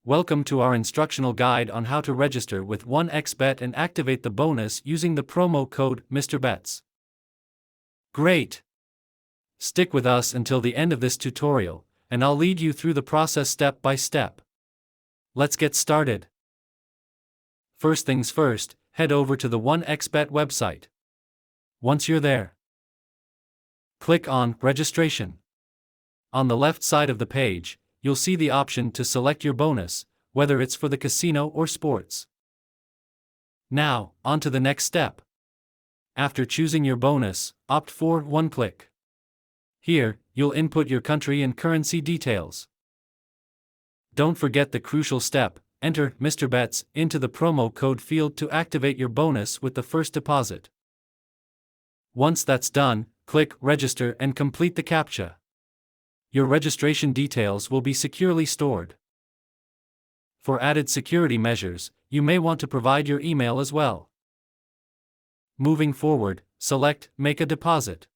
Welcome to our instructional guide on how to register with 1xBet and activate the bonus using the promo code MISTERBETS. Great! Stick with us until the end of this tutorial, and I'll lead you through the process step by step. Let's get started. First things first, head over to the 1xBet website. Once you're there, click on Registration. On the left side of the page, you'll see the option to select your bonus, whether it's for the casino or sports. Now, on to the next step. After choosing your bonus, opt for One Click. Here, you'll input your country and currency details. Don't forget the crucial step, enter MISTERBETS into the promo code field to activate your bonus with the first deposit. Once that's done, click Register and complete the CAPTCHA. Your registration details will be securely stored. For added security measures, you may want to provide your email as well. Moving forward, select Make a Deposit.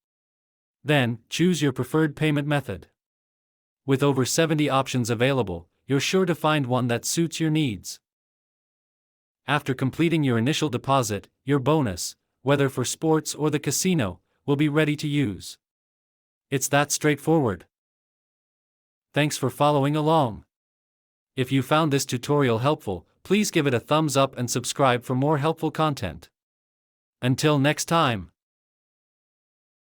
Then, choose your preferred payment method. With over 70 options available, you're sure to find one that suits your needs. After completing your initial deposit, your bonus, whether for sports or the casino, will be ready to use. It's that straightforward. Thanks for following along. If you found this tutorial helpful, please give it a thumbs up and subscribe for more helpful content. Until next time.